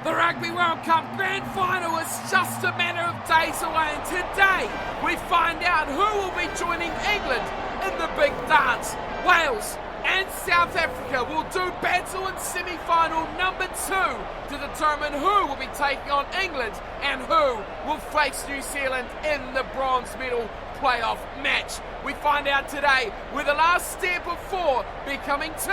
The Rugby World Cup Grand Final is just a matter of days away, and today we find out who will be joining England in the big dance. Wales and South Africa will do battle in semi-final number 2 to determine who will be taking on England and who will face New Zealand in the bronze medal playoff match. We find out today where the last step of 4 becoming 2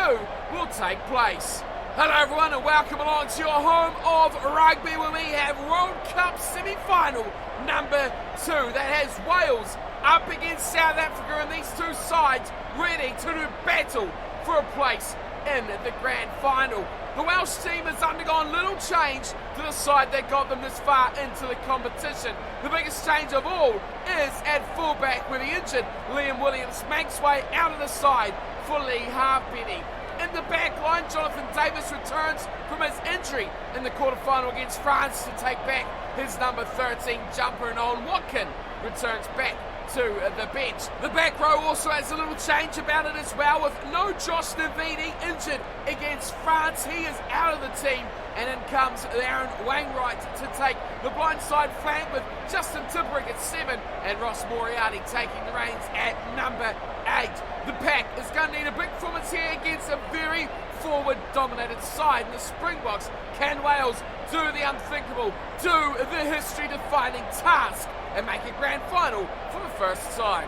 will take place. Hello everyone and welcome along to your home of rugby where we have World Cup semi-final number 2 that has Wales up against South Africa, and these two sides ready to do battle for a place in the grand final. The Welsh team has undergone little change to the side that got them this far into the competition. The biggest change of all is at fullback, where the injured Liam Williams makes way out of the side for Lee Halfpenny. In the back line, Jonathan Davis returns from his injury in the quarterfinal against France to take back his number 13 jumper, and Owen Watkin returns back to the bench. The back row also has a little change about it as well, with no Josh Navidi injured against France. He is out of the team, and in comes Aaron Wainwright to take the blindside flank, with Justin Tipuric at 7 and Ross Moriarty taking the reins at number 8. The pack is going to need a big performance here against a very forward-dominated side in the Springboks. Can Wales do the unthinkable, do the history-defining task, and make a grand final for the first time?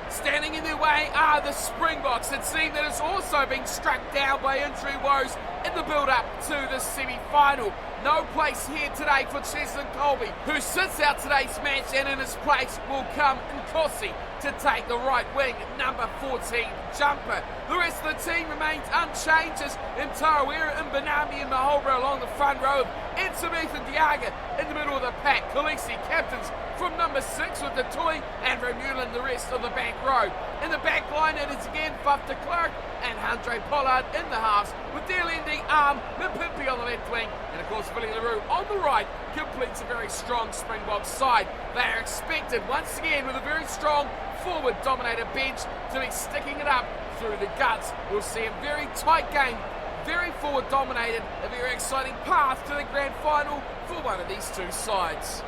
Standing in their way are the Springboks, a team that has also been struck down by injury woes in the build-up to the semi-final. No place here today for Cheslin Colby, who sits out today's match, and in his place will come Nkosi to take the right wing number 14 jumper. The rest of the team remains unchanged as Mtarawira and Banami and Maholbro along the front row, and Smith and Diaga in the middle of the pack. Khaleesi captains from number 6 with the toy, and Romulan the rest of the back row. In the back line it is again Faf de Klerk and Andre Pollard in the halves, with Dearlendi, Arm, Mpimpi on the left wing, and of course Billy LaRue on the right completes a very strong Springbok side. They are expected once again with a very strong forward-dominated bench to be sticking it up through the guts. We'll see a very tight game, very forward-dominated, a very exciting path to the grand final for one of these two sides.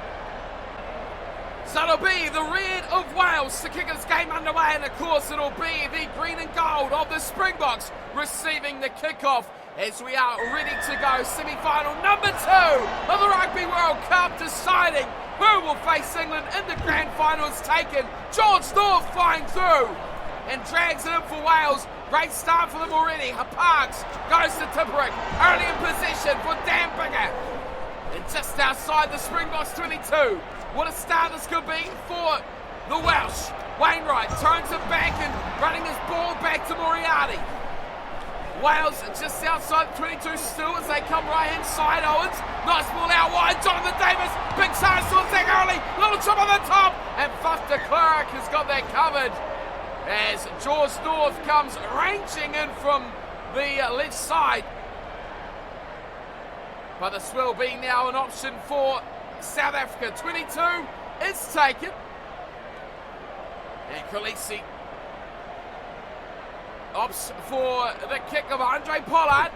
So it'll be the red of Wales to kick this game underway, and of course it'll be the green and gold of the Springboks receiving the kickoff as we are ready to go. Semi-final number 2 of the Rugby World Cup, deciding who will face England in the grand final is taken. George North flying through and drags it in for Wales. Great start for them already. Parks goes to Tipuric, early in possession for Dan Bigger, and just outside the Springboks 22. What a start this could be for the Welsh. Wainwright turns it back and running his ball back to Moriarty. Wales just outside the 22 still as they come right-hand side. Owens, nice ball out wide. Jonathan Davis, big chance to attack early. Little chop on the top, and Faf de Klerk has got that covered as George North comes ranging in from the left side. But this will be now an option for South Africa. 22 is taken, and Khaleesi opts for the kick of Andre Pollard,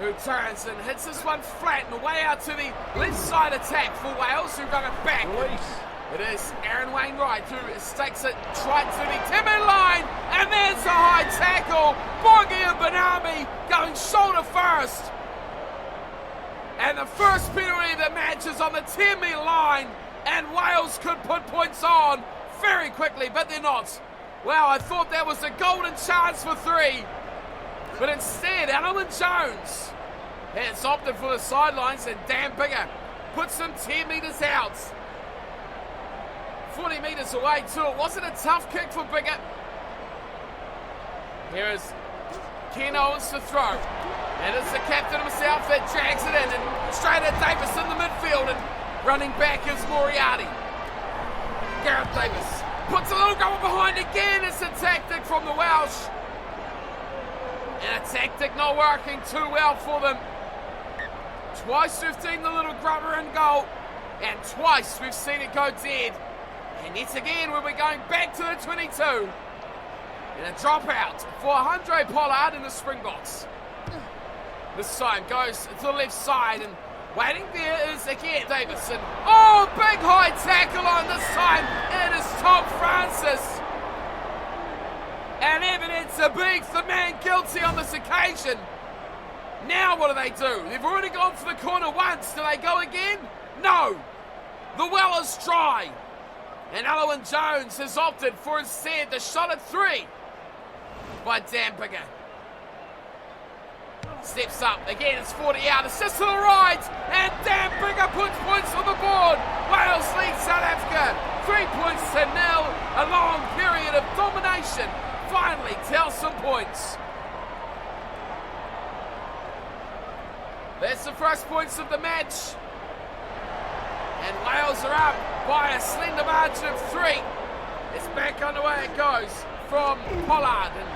who turns and hits this one flat and away out to the left side attack for Wales, who run it back. It is Aaron Wainwright who stakes it right to the 10-metre line, and there's a high tackle. Borgie and Banami going shoulder first. And the first penalty of the match is on the 10-metre line, and Wales could put points on very quickly, but they're not. Wow, I thought that was a golden chance for 3, but instead Alan Jones has opted for the sidelines, and Dan Bigger puts him 10 metres out. 40 metres away too. It wasn't a tough kick for Bigger. Here is Ken Owens to throw. And it's the captain himself that drags it in, and straight at Davis in the midfield, and running back is Moriarty. Gareth Davis puts a little goal behind again. It's a tactic from the Welsh, and a tactic not working too well for them. Twice we've seen the little grubber in goal, and twice we've seen it go dead. And yet again we'll be going back to the 22. And a dropout for Andre Pollard in the Springboks. This time goes to the left side, and waiting there is again Davison. Oh, big high tackle on this time. It is Tom Francis. And evidence beats the man guilty on this occasion. Now what do? They've already gone for the corner once. Do they go again? No. The well is dry. And Owen Jones has opted for instead the shot at 3 by Dan Bigger. Steps up, again it's 40 out, assist to the right, and Dan Bigger puts points on the board. Wales leads South Africa, 3 points to 0. A long period of domination finally tells some points. That's the first points of the match. And Wales are up by a slender margin of 3. It's back underway it goes from Pollard. And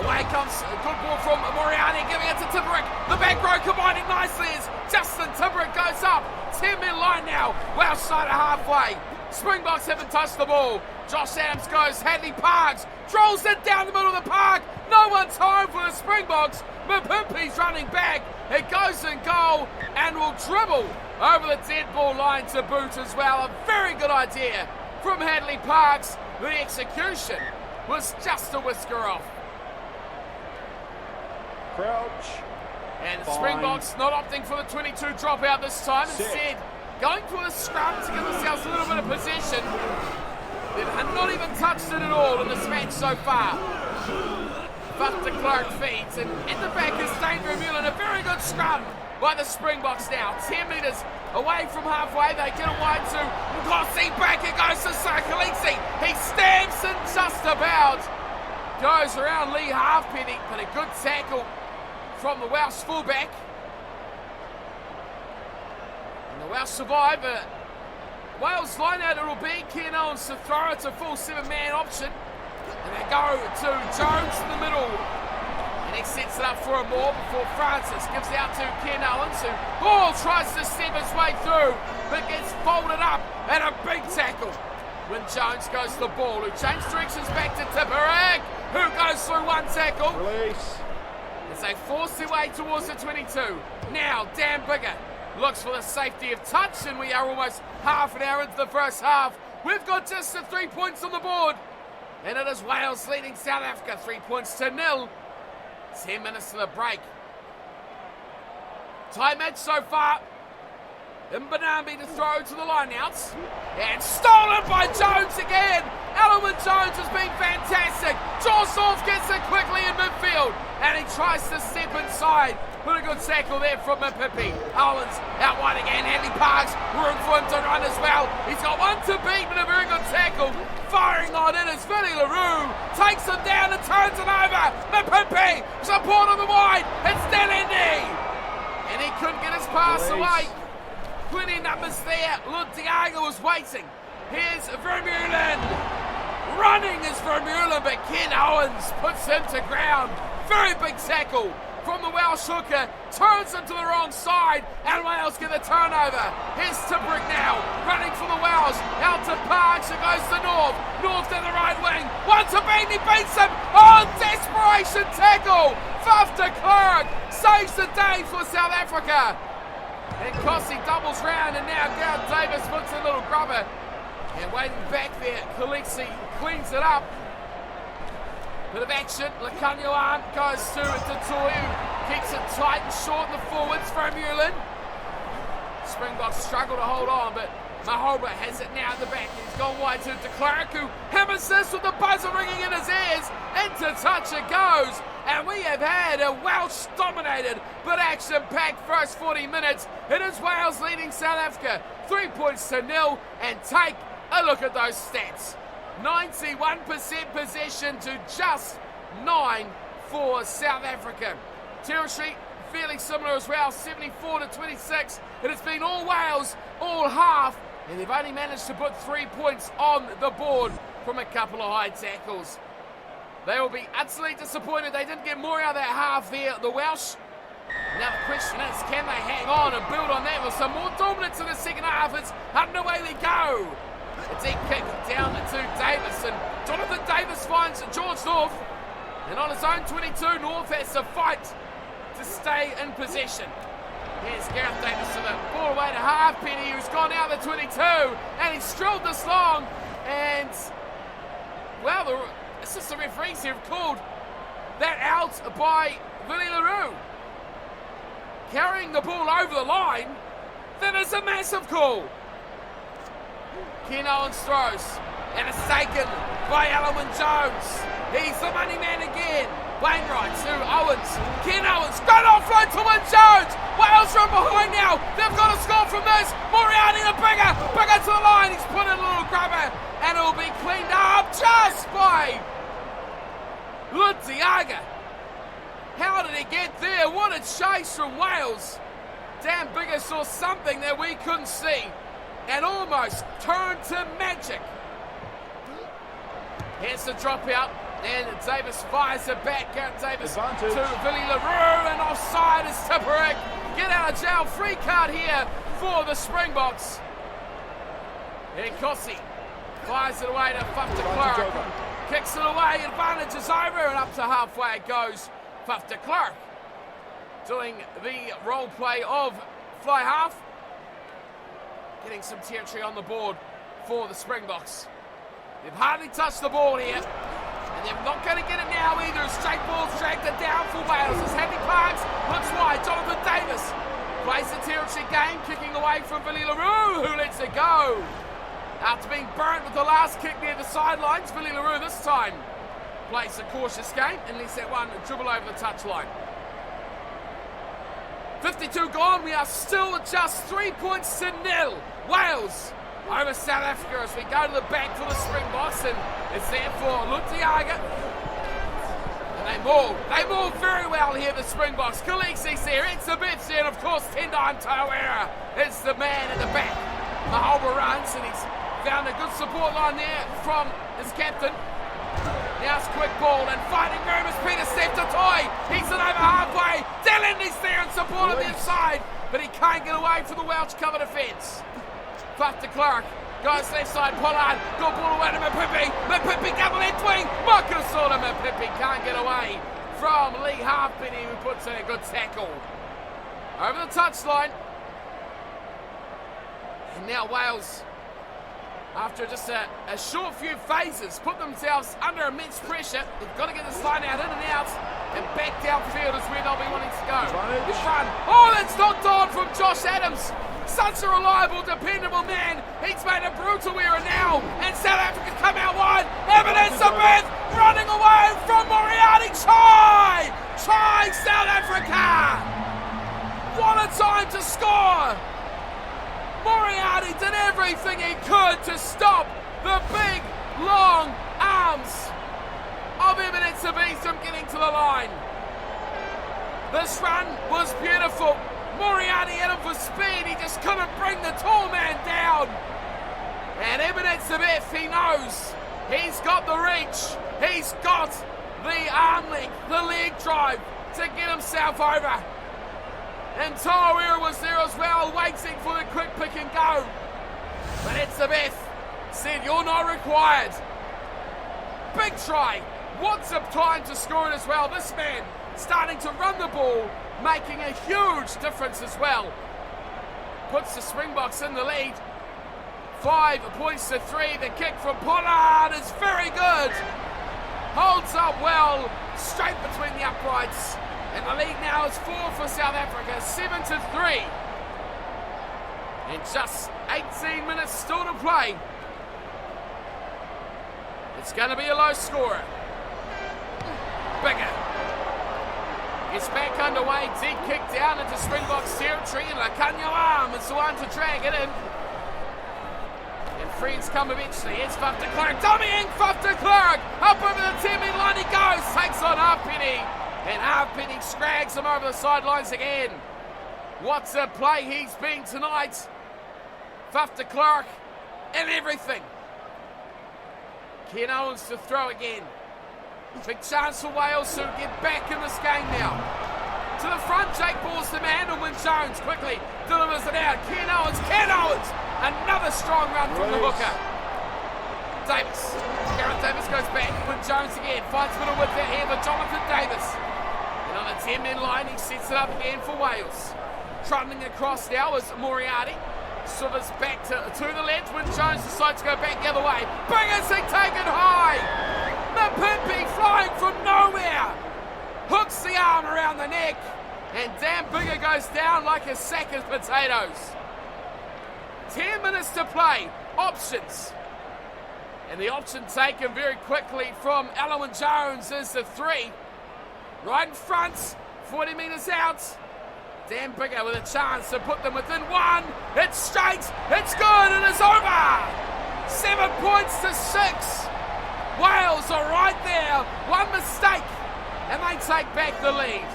away comes a good ball from Moriarty, giving it to Tipperick. The back row combining nicely as Justin Tipperick goes up. 10-minute line now. Wales side of halfway. Springboks haven't touched the ball. Josh Adams goes. Hadley Parks trolls it down the middle of the park. No one's home for the Springboks. Mapimpi's running back. It goes in goal and will dribble over the dead ball line to boot as well. A very good idea from Hadley Parks. The execution was just a whisker off. Crouch. And the Springboks not opting for the 22 dropout this time. Instead, going for the scrum to give themselves a little bit of possession. They've not even touched it at all in this match so far. But de Klerk feeds, and in the back is Dane Vermeulen. A very good scrum by the Springboks now. 10 metres away from halfway. They get it wide to Ngozi. Back it goes to Sakalisi. He stamps and just about goes around Lee Halfpenny, but a good tackle from the Welsh fullback. And the Welsh survive. Wales line out, it'll be Ken Owens to throw. It's a full 7-man option. And they go to Jones in the middle. And he sets it up for a more before Francis gives it out to Ken Owens, who tries to step his way through, but gets folded up. And a big tackle when Jones goes to the ball, who changes directions back to Tipperick, who goes through one tackle. Release. As they force their way towards the 22. Now Dan Bigger looks for the safety of touch, and we are almost half an hour into the first half. We've got just the 3 points on the board. And it is Wales leading South Africa 3 points to 0. 10 minutes to the break. Tie match so far. Mbanambi to throw to the lineouts. And stolen by Jones again. Alan Jones has been fantastic. George North gets it quickly in midfield. And he tries to step inside. But a good tackle there from Mapimpi. Owens out wide again. Hadley Parks, room for him to run as well. He's got one to beat, but a very good tackle. Firing on it is Vinny LaRue. Takes him down and turns it over. Mapimpi, support on the wide. It's Delendi. And he couldn't get his pass away. Plenty of numbers there. Diago was waiting. Here's Vermeulen. Running is Vermeulen, but Ken Owens puts him to ground. Very big tackle from the Welsh hooker, turns him to the wrong side, and Wales get the turnover. Here's Tipperick now, running for the Welsh, out to Parks, it goes to North, North to the right wing, one to beat, he beats him, desperation tackle, Faf de Klerk saves the day for South Africa. And Kossi doubles round, and now Gareth Davis puts a little grubber, and waiting back there, Kalixi cleans it up. Bit of action, Lakanyoan goes to Tutoyu, keeps it tight and short in the forwards, Vermeulen. Springboks struggle to hold on, but Mahoba has it now at the back. He's gone wide to de Klerk, who hammers this with the buzzer ringing in his ears. Into touch it goes, and we have had a Welsh-dominated but action-packed first 40 minutes. It is Wales leading South Africa 3 points to 0, and take a look at those stats. 91% possession to just 9 for South Africa. Territory fairly similar as well, 74 to 26. It has been all Wales, all half, and they've only managed to put 3 points on the board from a couple of high tackles. They will be utterly disappointed they didn't get more out of that half there, the Welsh. Now the question is, can they hang on and build on that with some more dominance in the second half? It's underway they go. A deep kick down to Davis, and Jonathan Davis finds George North, and on his own 22, North has to fight to to stay in possession. Here's Gareth Davis to the ball away to Halfpenny, who's gone out the 22, and he's drilled this long, and, well, the assistant referees here have called that out by Willie LaRue. Carrying the ball over the line, that is a massive call. Ken Owens throws, and it's taken by Alan Jones. He's the money man again. Wainwright to Owens. Ken Owens, great offload to Wyn Jones. Wales from behind now. They've got to score from this. Moriarty the bigger to the line. He's put in a little grubber, and it'll be cleaned up just by Lutiaga. How did he get there? What a chase from Wales. Dan Bigger saw something that we couldn't see and almost turned to magic. Here's the dropout, and Davis fires it back. Gareth Davis Advantage to Willie LaRue, and offside is Tipuric. Get out of jail free card here for the Springboks. And Kossi fires it away to Faf de Klerk. Kicks it away, advantage is over, and up to halfway it goes. Faf de Klerk doing the role play of fly half. Getting some territory on the board for the Springboks. They've hardly touched the ball here, and they're not going to get it now either. Straight ball's dragged it down for Wales. As Happy Parks looks wide, Jonathan Davis plays the territory game, kicking away from Willie LaRue, who lets it go. After being burnt with the last kick near the sidelines, Willie LaRue this time plays a cautious game and lets that one dribble over the touchline. 52 gone, we are still at just 3 points to nil. Wales over South Africa as we go to the back for the Springboks, and it's there for Lutiaga. And they maul very well here, the Springboks. Khaleesi's there, it's a bit there, and of course Tendai Tauera is the man in the back. Mahoba runs, and he's found a good support line there from his captain. Now it's quick ball and fighting room as Peter Steph-Toy. He's in over halfway. Delendy's there in support of the inside, but he can't get away from the Welsh cover defence. Faf de Klerk goes left side. Pollard, good ball away to Mapipi. Mapipi double head swing. Marcus Sorta. Mapipi can't get away from Lee Halfpenny, who puts in a good tackle. Over the touchline. And now Wales, after just a short few phases, put themselves under immense pressure. They've got to get this line out, in and out, and back downfield is where they'll be wanting to go. Good run. Oh, that's knocked on from Josh Adams. Such a reliable, dependable man. He's made a brutal error now, and South Africa come out wide. Evidence of Beth running away from Moriarty. Try South Africa. What a time to score. Moriarty did everything he could to stop the big, long arms of Evidence of East from getting to the line. This run was beautiful. Moriarty had him for speed. He just couldn't bring the tall man down. And Evidence of F, he knows. He's got the reach. He's got the arm length, the leg drive to get himself over. And Tauera was there as well, waiting for the quick pick and go. But Etzebeth said, "You're not required." Big try. What's a time to score it as well. This man starting to run the ball, making a huge difference as well. Puts the Springboks in the lead. 5 points to 3. The kick from Pollard is very good. Holds up well, straight between the uprights. And the lead now is 4 for South Africa, 7-3. And just 18 minutes still to play. It's going to be a low scorer. Bigger. Gets back underway, deep kick down into Springboks territory, and Lakanyawam is the one to drag it in. And Friends come eventually. It's Faf de Klerk, dummying Faf de Klerk. Up over the 10-metre line he goes, takes on Halfpenny. And Halfpenny scrags him over the sidelines again. What a play he's been tonight. Faf de Klerk and everything. Ken Owens to throw again. Big chance for Wales to get back in this game now. To the front, Jake Ball's the man, and Wyn Jones quickly delivers it out. Ken Owens, another strong run from the hooker. Davis, Gareth Davis goes back. Wyn Jones again, finds middle width there here for Jonathan Davis. And on a 10-man line, he sets it up again for Wales. Trundling across now is Moriarty. Sivers back to the left when Jones decides to go back the other way. Bingersing taken high. Mapimpi flying from nowhere. Hooks the arm around the neck. And Dan Biggar goes down like a sack of potatoes. 10 minutes to play. Options. And the option taken very quickly from Alwyn Jones is the 3. Right in front. 40 metres out. Dan Biggar with a chance to put them within 1. It's straight. It's good. And it's over. 7 points to 6. Wales are right there. One mistake. And they take back the lead.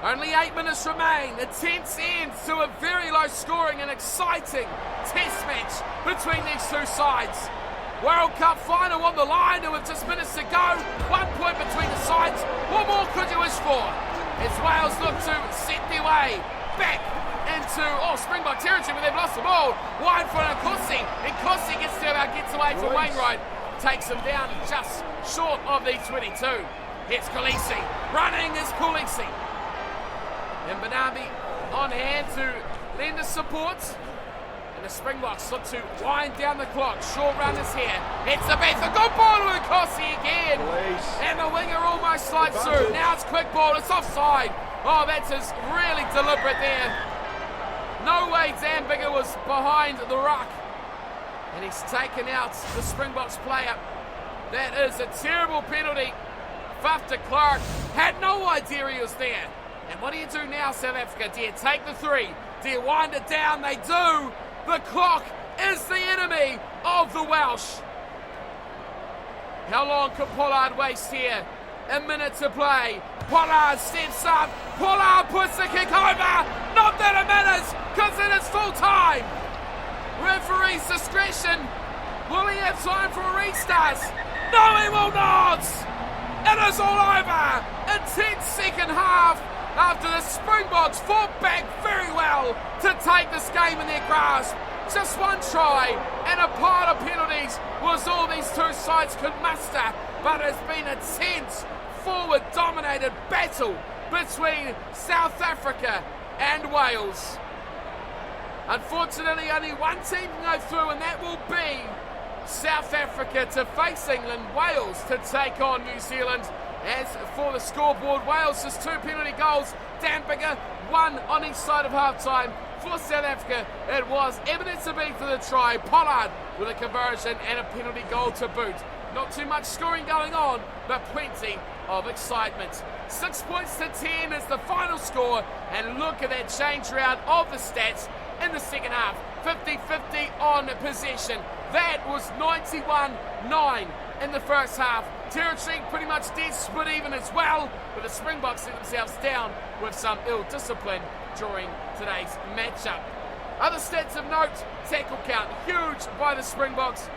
Only 8 minutes remain. A tense end to a very low scoring and exciting test match between these two sides. World Cup final on the line, and with just minutes to go, 1 point between the sides. What more could you wish for? As Wales look to set their way back into Springbok territory where they've lost the ball. Wide front of Kossi, and Kossi gets away from Wainwright. Takes him down just short of the 22. Here's Khaleesi. Running is Khaleesi. And Banabi on hand to lend the support. And the Springboks look to wind down the clock. Short runners here. It's a base. A good ball with Kossi again. And the winger almost slides through. Now it's quick ball. It's offside. Oh, that's just really deliberate there. No way Dan Biggar was behind the ruck. And he's taken out the Springboks player. That is a terrible penalty. Faf de Klerk had no idea he was there. And what do you do now, South Africa? Do you take the 3? Do you wind it down? They do. The clock is the enemy of the Welsh. How long could Pollard waste here? A minute to play. Pollard steps up. Pollard puts the kick over. Not that it matters, because it is full time. Referee's discretion. Will he have time for a restart? No, he will not. It is all over. A tense second half. After the Springboks fought back very well to take this game in their grasp. Just one try and a pile of penalties was all these two sides could muster, but it's been a tense, forward-dominated battle between South Africa and Wales. Unfortunately, only one team can go through, and that will be South Africa to face England, Wales to take on New Zealand. As for the scoreboard, Wales just 2 penalty goals. Dan Biggar, 1 on each side of half-time. For South Africa, it was evident to be for the try. Pollard with a conversion and a penalty goal to boot. Not too much scoring going on, but plenty of excitement. 6 points to 10 is the final score. And look at that change around of the stats in the second half. 50-50 on possession. That was 91-9 in the first half. Territory pretty much dead, split even as well, but the Springboks let themselves down with some ill discipline during today's matchup. Other stats of note, tackle count, huge by the Springboks.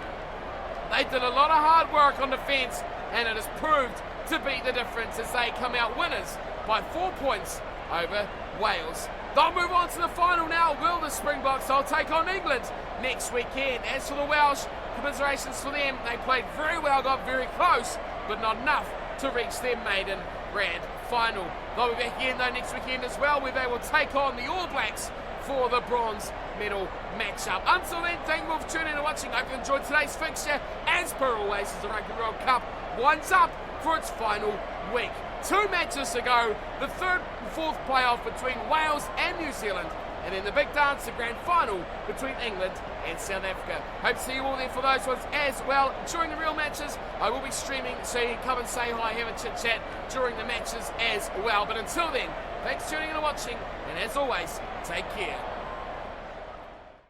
They did a lot of hard work on defence, and it has proved to be the difference as they come out winners by 4 points over Wales. They'll move on to the final now. Will the Springboks? They'll take on England next weekend. As for the Welsh, commiserations for them. They played very well, got very close, but not enough to reach their maiden grand final. They'll be back again though next weekend as well, where they will take on the All Blacks for the bronze medal matchup. Until then, thank you for tuning in and watching. I hope you enjoyed today's fixture. As per always, as the Rugby World Cup winds up for its final week. 2 matches to go, the 3rd and 4th playoff between Wales and New Zealand, and then the big dance, the grand final between England and South Africa. Hope to see you all there for those ones as well. During the real matches, I will be streaming, so you can come and say hi, have a chit-chat during the matches as well. But until then, thanks for tuning in and watching, and as always, take care.